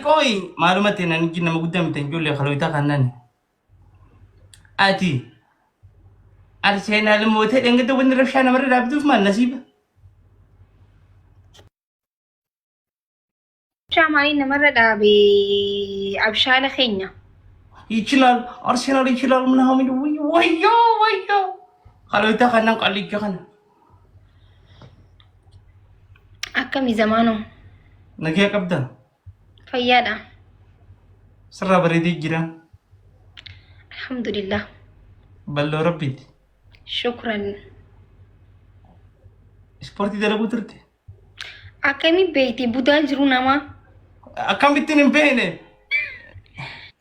Koi معلوماتي أنا نجي لما قدام تنقول لي خلويتها خناني آتي أرسينا الموت إن قد وين رفشنا مرة لابدوف ما النسيبة شامعين مرة بأبشالة خينيا يشلال أرسنال يشلال منهم ويو خلويتها خنان قال لي خنا أكمي زمانو نجي كبدا فيادا سر بريدي جرا الحمد لله بلو ربي شكرا سبورتي دلقو ترتي أكمي بيتي بودا جرونا ما أكم بتنين بينه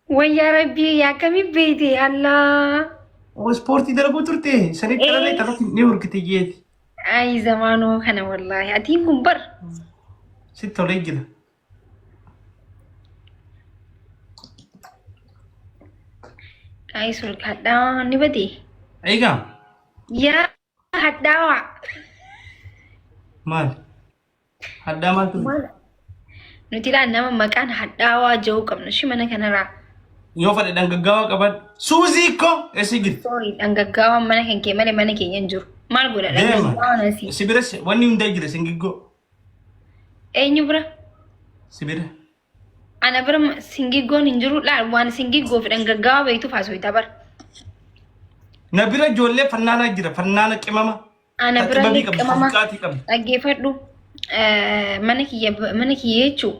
ويا ربي يا كمي بيتي الله وسبورتي دلقو ترتي سنة كلا لي تلقي نيورك تيجي أي زمانو خنا والله أتيكم بر ستة ولا يجي أي سلك هدا نبدي أي قام يا هدا مال هدا مال تقول نتيلا نما مكان هدا جو كم نشي منا كنرا يوم فد دنگگاوا كبد سوزي كو اسيجي sorry دنگگاوا منا كن كمل منا كن ينجر مال غودا دنگگاوا نسي سيبرس وني ندجر سنگگو أي نبرة سيبره أنا برم سنجيجو ننجرو لا وان سنجيجو في دنگگاوا بيتو فاسوي تبر نبيرا جولة فنانا جرا فنانا كماما أنا برم كماما كم أجيفدو منك يجو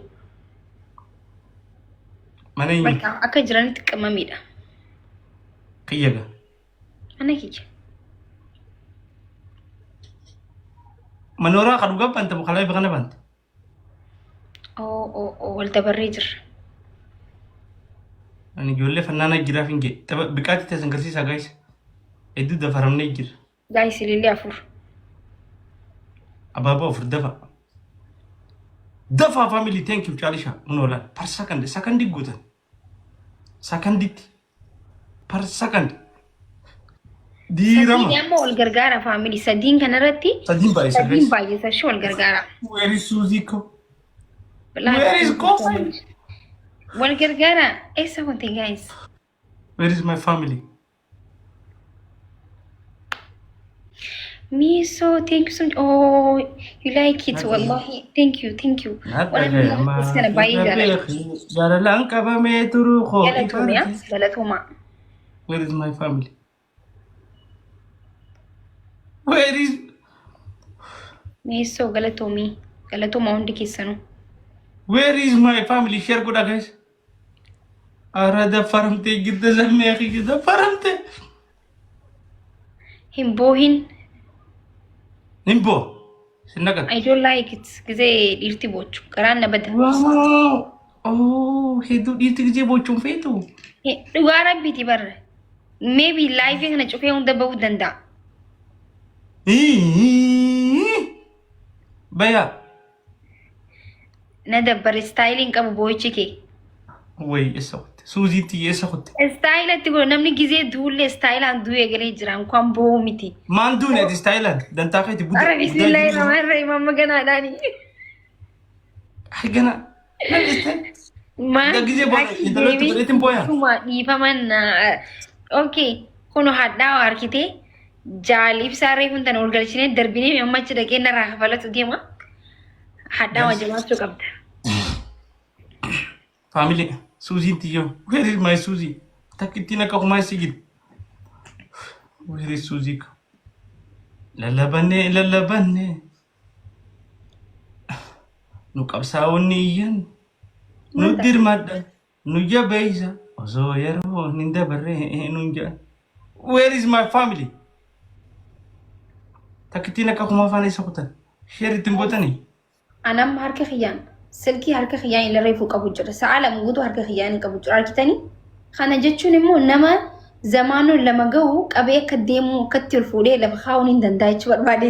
مني مركا أكجراني تكمامي دا كيجا منك يجي منورا خدوغا بنت بخلاي بغنا بنت أو والتبريجر أنا جولة فنانا جرا فينجي تبا بكاتي تسنكرسي ساقايس إدو دفرمني جر جايس للي أفور أبابا أفر دفا فاميلي thank you chalisha منورا per second دي قوتا second دي per second دي رما سدين يامو والغرغارة فاميلي سدين كنرتي سدين باي سدين باي سشو والغرغارة where is Suzy ko بالله where is Kofi والغرغارة إيه سوونتي guys where is my family me so thank you so much oh you like it والله thank you وانا بس كان باي جارة لانكا بميترو خو غلطهما where is my family where is me so غلطهما عندي كيسانو where is my family share كودا guys أرادا فرمتي جدا زلمي أخي جدا فرمتي هم بوهن نمبو سنقل I don't like it كزي ديرتي بوچو كران نبدا واو oh هيدو ديرتي كزي بوچون فيتو دوغارا بيتي بر maybe live هنا چوكي هوندا بو دندا بيا ندبر ستايلينج ابو بويچكي وي اسوت سوزي تي اسوت ستايل تقول نمني جزي دول ستايل عن دوي غلي جران كوم بو ميتي ما ندون دي ستايل دنتا خيتي بود ارى بسم الله الرحمن الرحيم ماما كان داني حقنا ما ده جزي بو يدلو تبريتم بويا ثم يفهمن اوكي كونو حدا اركيتي جاليب ساري كنت نقول قالشين دربيني مما تشدكي نراح فلت ديما حدا وجماعه شو قبل family Suzy tiyo where is my Suzy takitina ka kumay sigid where is Suzy ko lalabane nu kabsawon niyan nu dirmada nu yabaysa ozo yaro ninda barre nunja where is my family takitina ka kumafana isakutan share timbotani أنا ما هرك خيان سلكي هرك خيان إلا ريفو كبوجر سعالة موجودو هرك خيان كبوجر أركتني خنا جتشوني مو إنما زمانو لما جو أبي كديمو كتير فولي لما خاونين دندايتش بربادي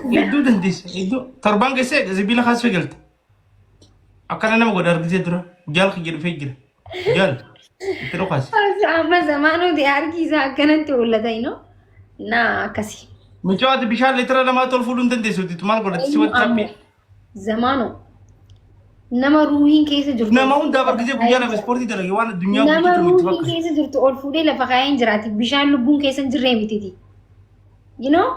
يدو دنديس يدو تربان كسي زبيلا خاص فيقلت أكان أنا مقدر أركزي درا جال خير فيجر جال تلو خاص أما زمانو دي أركي إذا كانت ولا داينو نا كسي مجوات بيشال لترى لما تولفولون دنديس ودي تمال قدرت تسوي تشابي زمانو nama ruuhiin keessa jirtu. Nama hundaa bakka jee guyyaa lama ispoortii dalage waan addunyaa Nama guutuu itti ruuhiin fakkaata. keessa jirtu ol fuudhee lafa kaayeen jiraati. Bishaan lubbuun keessa hin jirree mititi. You know?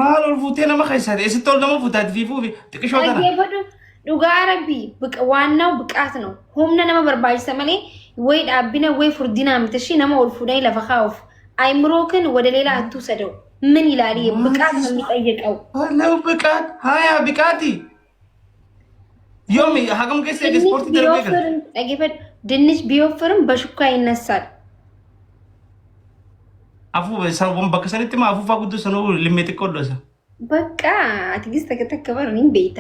Maal ol fuutee nama keessaa ta'e sitti ol nama fuutaati fiifuu fi xiqqishoo tana. Dhaggeeffadhu dhugaa rabbii waannaw biqaat no humna nama barbaachisa malee way dhaabbina way furdinaa miti ishii nama ol fuudhanii lafa kaa'uuf ayimroo kan wada leelaa hattuu sada'u ምን ይላል ብቃት ነው የሚጠይቀው ነው ብቃት ሃያ ብቃቲ ዮሚ ሀገም ከሰ ስፖርት ደረገ ጠገፈ ድንች ቢወፍርም በሹካ ይነሳል አፉ ሰውን በከሰንት ማፉፋ ጉዱስ ነው ልሜት ቆሎሰ በቃ አትግስት ተከተከበር ነኝ ቤታ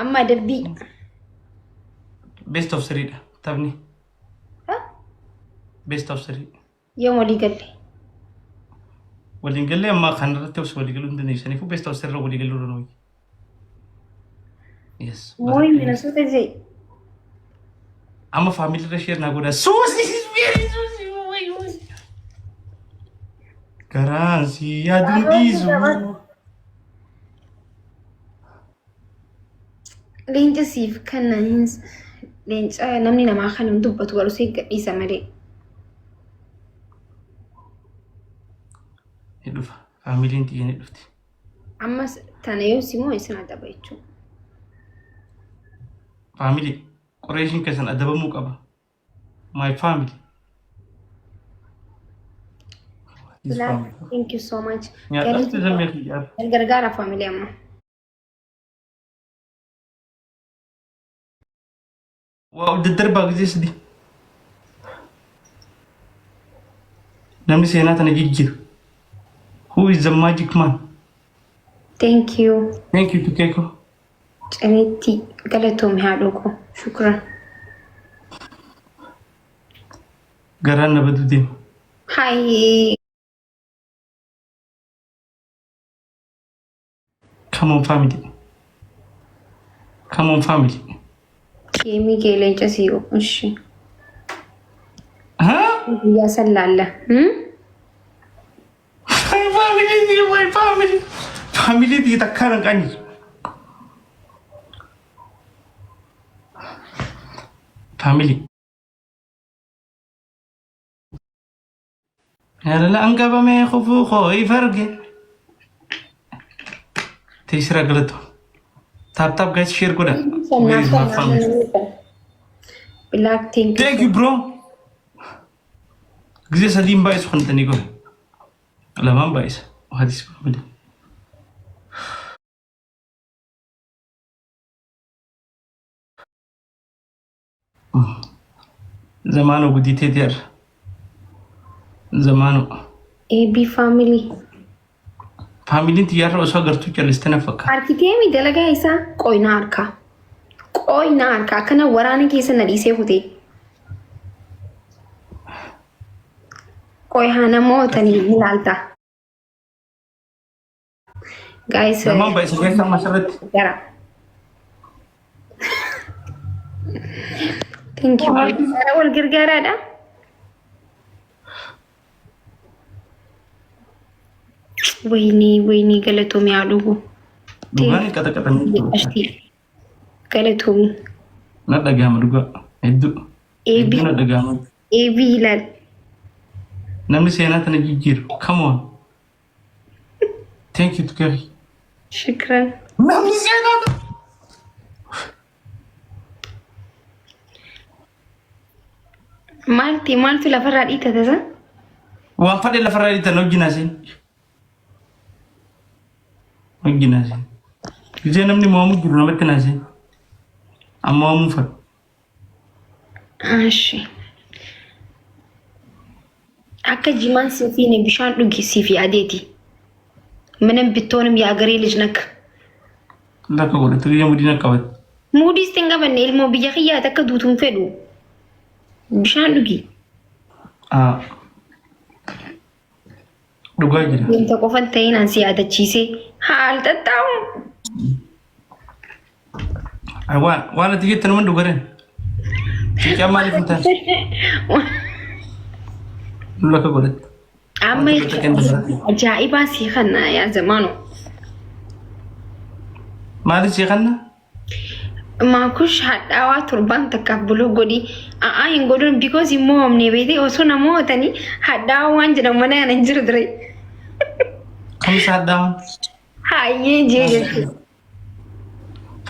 አማ ደቢ ቤስት ኦፍ 3 ተብኒ ቤስት ኦፍ 3 የሞሊ ገለ ولين قال لي ما خان رتبس ولي قالوا عندنا يسني فو بيستو سر ولي قالوا له يس موي من صوت زي اما فاميلي رشير ناغودا سوسي فيري سوسي وي كرانسي يا دنديزو لينج سيف كان لينج نمني ما خلم دبت ولو سي قديسه مدي يدوف فاميلي انت يعني دفتي اما تنايو سيمو يسنا دبايچو فاميلي قريشين كسن ادبمو قبا ماي فاميلي thank you so much يا دفتي زمي خيار الغرغارة فاميلي اما وعود الدربة قديس دي نمني سينات انا جيجير Who is the magic man? thank you Thank you to Keiko. ጨኔቲ ገለቶም ያሉኮ شكرا Garana Badudin. هاي Come on, family. Come on, family. ኬሚ ጌሌንጨ ሲዩ እሺ Huh? ያሰላለ My family. Family di takkan kan. Family. Yalla anga ba me khofu khoi farge. Tisra galat. Tap guys share koda. Where is my family? Black thing Thank you bro. Gze salim bais khantani ko. Laman bais. وهذه family. زمانو بديتي دير زمانو AB family فاميلي انت يارو اسو غرتو جلستنا فكا arkiteemi dalagaa isaa qoyna harkaa kana waraana keessa na dhiisee kutee qoy haa namootanii ilaalta guys زمان بايس كيف مسرت gara thank you wal gargaaraadha wayni galatoomii haa dhugu دوغاني كتا كتا galatoomii ندغام دوغا ادو AB ندغام AB ilaal نمني سينات نجيجير come on thank you to Kerry shukran نمني سينات maaltu lafarraa dhiitata sa وان فدي لفرادي تنوجنا سين وجنا سين جي نمني مامو جرو نمتنا سين اما مو فد Ashi. Akka jimaan siifiin bishaan dhugi siifi adeeti. Mana bittoonum yaa garee lijnak. لا كقول تري مدينة كوات Muudis tinga banne ilmoo biyya kiyyaa takka duutuun fedhu. Bishaan dhugi. دوغا جرا Deemta qofan ta'in an si yaadachiisee haal xaxxaawu. ايوان وانا تيجي تنمن دوغرين تيجي مالي فنتان لا كقول Amma ajaa'ibaa sii kana yaa zamaanu. مالي شي خلنا Maakush hadhaawaa turban takkaaf buluu godhi. Hin godhuun because immoo homne beekte osoo namootanii hadhaawaa waan jedhamu mana kana hin jiru ture. Kamisa hadhaawaan? Hayyee jee jechuudha.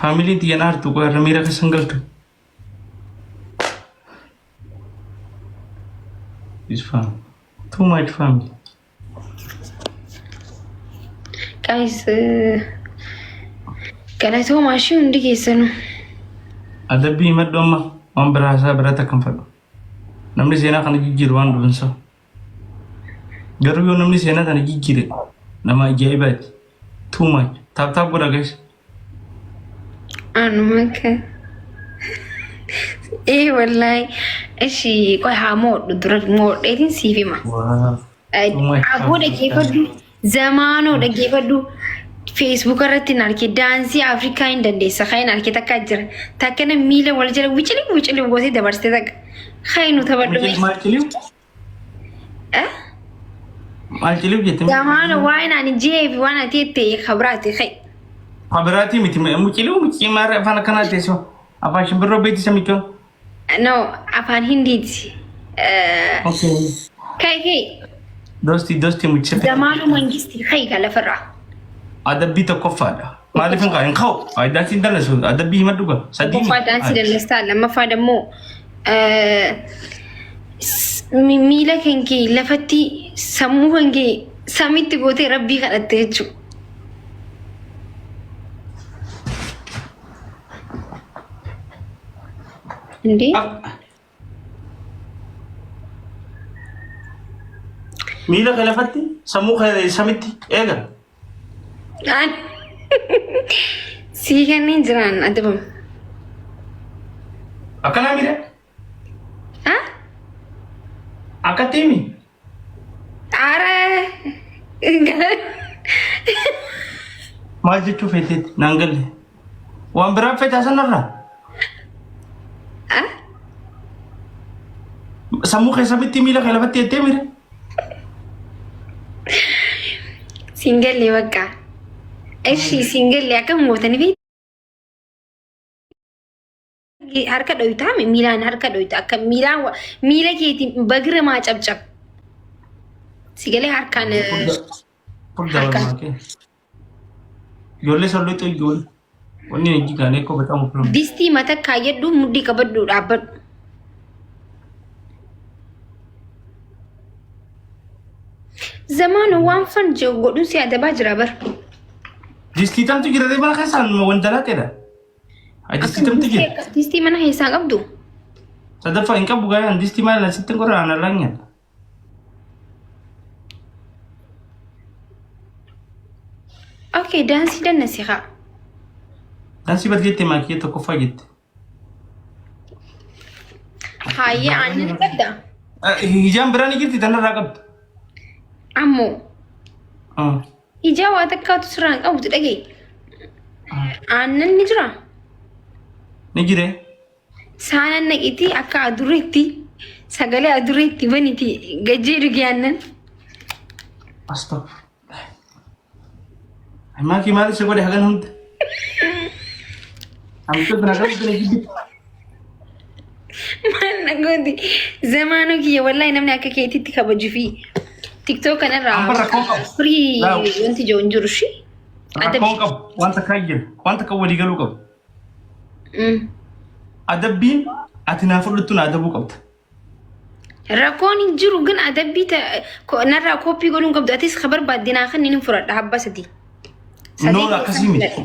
Faamiliin xiyyan aartu qofa irra miira keessan galtu. This family. Too much family. Guys, galatoo maashii hundi keessanuu. Adabbii maddu amma waan biraa isaa birata kan fadhu. Namni seenaa kana jijjiiru waan dhuunsa. Garuu yoo namni seenaa kana jijjiire nama ajaa'ibaati. Too much. Taap godha guys. Anumaka. Wallahi. Ishi qoy haa moodhu dura moodheetiin siif hima. Agoo dhaggeeffadhu. Zamaanoo dhaggeeffadhu. Facebook irratti narkee daansii Afrikaa hin dandeessa. Kan harkee takka jira. Takka na miila wal jala wicili gootee dabarsitee takka. Kan nu taphadhu. Maal ciliif jettee? Zamaanoo waan ani jeefi waan ati itti kabraate kai. Kabraati miti muciliu maara afaan akkanaa teessoo. Afaan shimbirroo beektisa michoon. No, afaan Hindiiti. Kai. Dosti mucise. Zamaanoo mangisti kai galafarraa. Adabbii tokkoffaadha. Maaliif hin qaban ka'u? Daansi hin dandasu. Adabbii hima dhuga. Sadii. Tokkoffaa daansi dandastaa. Lammaffaa dammoo miila kee lafatti sammuu kee samitti gootee rabbii kadhatte jechuudha. Indee? Miila kee lafatti sammuu kee samitti eega. Sii kanneen jiran adabamu. Akkanaa miidha? Akkatti himi? Maal jechuu feeteetti naan galle? Waan biraa feetaa sanarraa? Sammuu kee samitti miila kee lafatti jettee miidha? Siin galle bakka. Ishi siin galle akkam mootanii beektu? Harka dhoytaa miilaan harka dhoytaa akka miila keetiin bagira maa cabcab. Si galee harkaan. Ijoollee salloota ijoollee. Wanni hin jigaane koo beekamu filamu. Distii mata kaayyadhu mudhii qabadhu dhaabbadhu. Zamaanoo waan fan godhuun si adabaa jira bar. Distii tamtu jira mana keessaan wandalaatedha. Distii mana keessaa qabdu. Sadaffaa hin qabu gaayaan distii maal asitti qorra aanarraa nyaata. Okay, daansii dannasi haa. Daansii bat jettee maakiyya tokkoffaa jette. Hayyee aannan qabda. Hijaan biraan ni jirti tanarraa qabdu. Ammoo. Hijaa waa takkaatu sirraan qabdu dhagee. Aannan ni jira. Ni jiree? Saanan naqitii akka adureetti sagalee adureetti baniti gajjee dhugi aannan. Astagfirullah. Maakii maal isa godhe hagan hunda? Amtoota nagaa bina jibbi. Maal nagooti zamaanoo kiyya wallahi namni akka keetitti kabaju fi TikTok kanarraa free wanti jiru hin jiru shi. Rakkoon qabu wanta kaayyee wanta kan walii galuu qabu. Adabbiin ati naa fudhattu na adabuu qabda. Rakkoon hin jiru gan adabbii narraa kooppii godhuun qabdu atis kabar baaddinaa kan inni fudhadha habba sadii. Noon akkasii miti.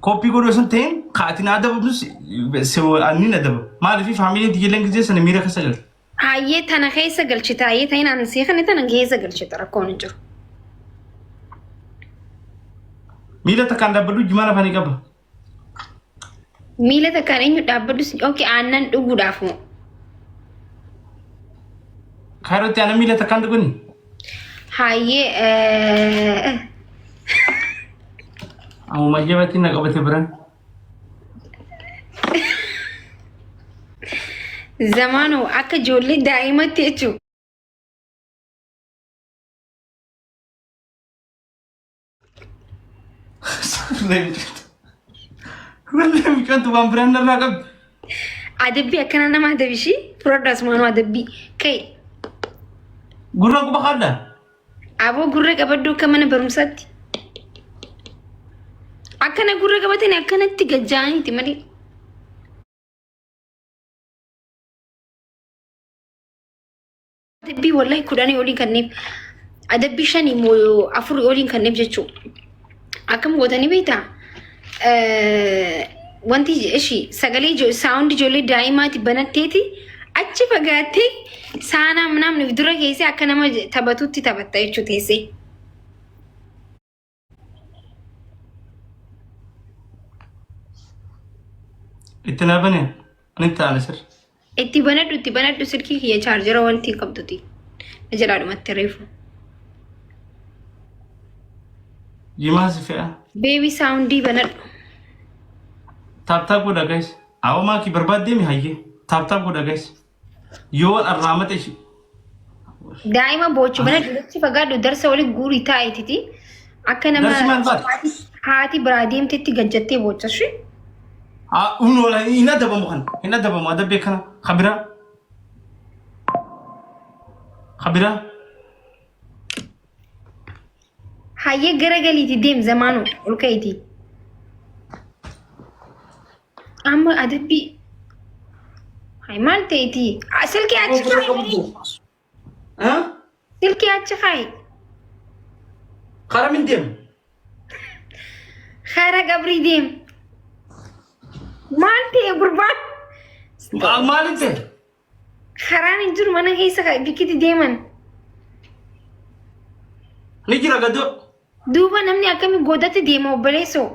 Kooppii godhuu sun ta'een ati na adabus annin adaba. Maaliif faamiliin tiyyeelleen gisee sana miira keessa galte. Hayyee tana keessa galchita hayyee ta'in ansii kan tana keessa galchita rakkoon hin jiru. Miila takkaan dhaabbadhu jimaan afanii qaba. Miila takkaan eenyu dhaabbadhu okay aannan dhuguudhaaf moo? Kaarootti aannan miila takkaan dhuguni? Hayyee Amma majjabatti na qabate biraan. Zamaanoo akka ijoollee daa'imatti jechuudha. والله مشان تبان بران الرقم Adabbii akkana nama adabishii furadhaas maanuu adabbii ka'e. Gurra quba qabda. Aboo gurra qabaddu akka mana barumsaatti. Akkana gurra qabatanii akkanatti gajjaa'aniiti malee. Adabbii wallahi 10 oliin kanneef adabbii 5 moo 4 oliin kanneef jechuudha. Akkam gootanii beektaa? Wanti ishii sagalee saawundi ijoollee daa'imaati banatteeti achi fagaattee saanaa namni dura keessee akka nama taphatutti taphatta jechuudha teessee. Itti naa baneen ani taa'ala sir. Itti banadhu silkii kiyya chaarjera wanti qabduti. Na jalaadhumatti reefu. Jimaa si fe'a. Beebii saawundii banadhu. Taaptaap godha guys. Awwa maakii barbaadde mi hayyee. Taaptaap godha guys. Yoo arraamate ishee. Daa'ima boochuu banadhu achi fagaadhu darsa waliin guurii taa'eetiti. Akka nama haati biraa deemtetti gajjattee boochashi. Unola ina dabamu kan. Ina dabamu adabee kana. Khabira. Khabira. Hayyee garagaliiti deem zamaanu ol ka'iiti. Amma adabbii. Hay maal ta'eeti? Silkii achi kaayi. Silkii achi kaayi. Karaa min deem. Karaa qabrii deem. Maal ta'e gurbaan? Maaliin ta'e? Karaan hin jiru mana keessa bikkitti deeman. Ni jira gadoo. Duuba namni akkamii godatti deema obboleessoo?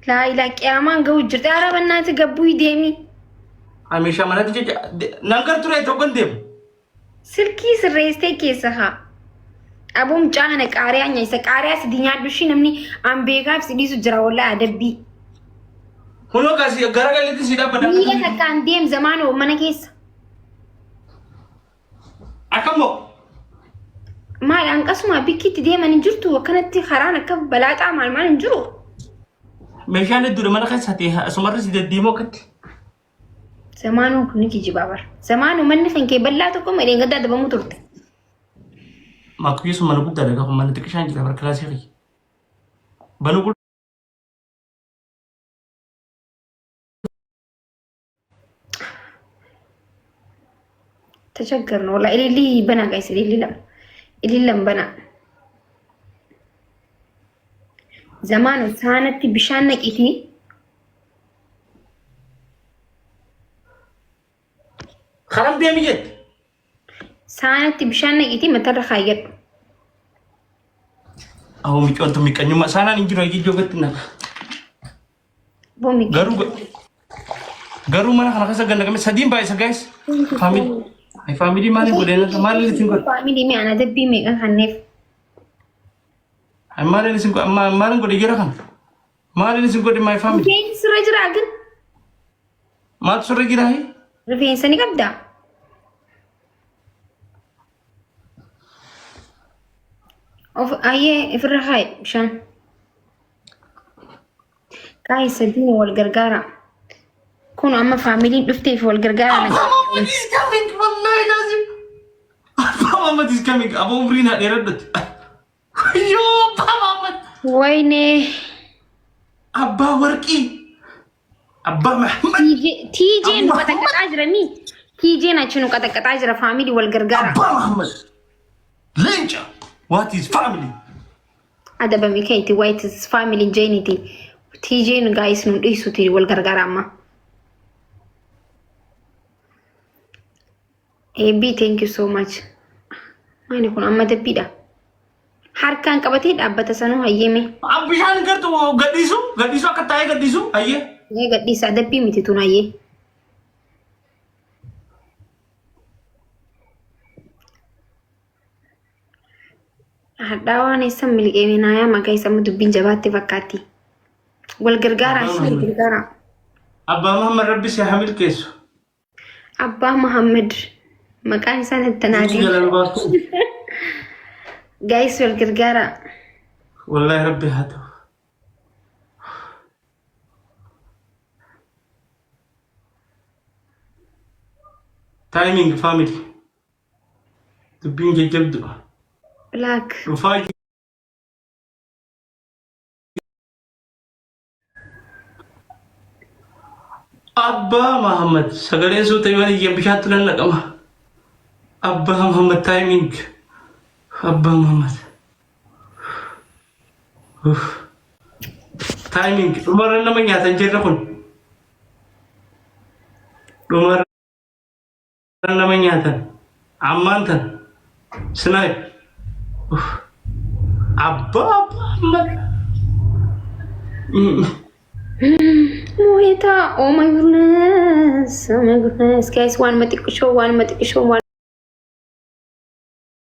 Laa ilaa qiyaamaan gahu jirti. Arabannaati gabbuu deemi. Hamisha manatti jecha nangar ture tokkon deemu. Silkii sirreessitee keessa haa. Abuun caana qaariyaa nyaisa qaariyaa si nyaadhu ishii namni aan beekaaf si dhiisu jira wallaa adabbii. Kunoo kaasii garagaleetti si dhaabbata. Biyya takkaan deem zamaanoo mana keessa. Akkamoo. Maal hanqasuma bikkitti deeman hin jirtu akkanatti karaan akka balaaxaa maal hin jiru. Meeshaan hedduudha mana keessatti asumarra si deddeemoo akkatti. Zamaanuu kun ni kijibaa bara. Zamaanuu manni kan kee bal'aa tokko malee gaddaa dabamuu turte. Maakuyyeessu mana guddaadha gaafa mana xiqqishaan jira bara kilaasii fi. Banuu تشكرنا والله اللي بنا قايس اللي لم بنا زمان سانت بشانك إتي خرب دي ميت سانت بشانك إتي متر خايب أو ميكون تو ميكانيو ما سانا نجرو يجي جوجتنا بومي garu mana kana kasa ganda kami sadim ba isa guys family mali godena mali lisin god family me ana dabbi me kan hanef ay mali lisin god amma mali god gira kan mali lisin god my family ken surajra agan mat surra gira hai rufin sani qabda of aye ifra hay shan kai sadini wal gargara كونوا أما فاميلين دفتي في والقرقارة Mama is coming والله لازم Mama is coming أبو برين هذه ردت يو Mama ويني أبا ورقي أبا محمد تيجي نو كتك أجرا مي تيجي نشنو كتك أجرا فاميلي والقرقارة أبا محمد لينجا what is family هذا بميكايتي وايت فاميلي جينيتي تيجي نو جايس نو إيسو تيجي والقرقارة أما Ebi, thank you so much. Mana kun amma dabbiidha. Harkaan qabatee dhaabbata sanuu hayyeme. Bishaan gartuu gadhiisu akka taa'ee gadhiisu hayyee. Ee gadhiisa dabbii miti tun hayyee. Hadhaa waan eessa milqeeme naayaa maqaa isaa dubbiin jabaatti fakkaatti. Wal gargaaraa ishee wal gargaaraa. Abbaa Muhammad Rabbi si haa milkeessu. Abbaa Muhammad. Maqaan isaa Nattanaadii. Guys wal gargaara. Wallahi Rabbi haa ta'u. ታይሚንግ ፋሚሊ ትብኝ ጀብዱ ብላክ ሩፋይ አባ መሐመድ ሰገሌን ሱተ ይወን ይብሻት ለለቀማ አባ መሐመድ ታይሚንግ አባ መሐመድ ታይሚንግ ዑመር ለመኛ ተንጀረኩን ዑመር ለመኛ አማንተን ስናይ አባ መሐመድ Moeta, oh my goodness, guys, one matic show,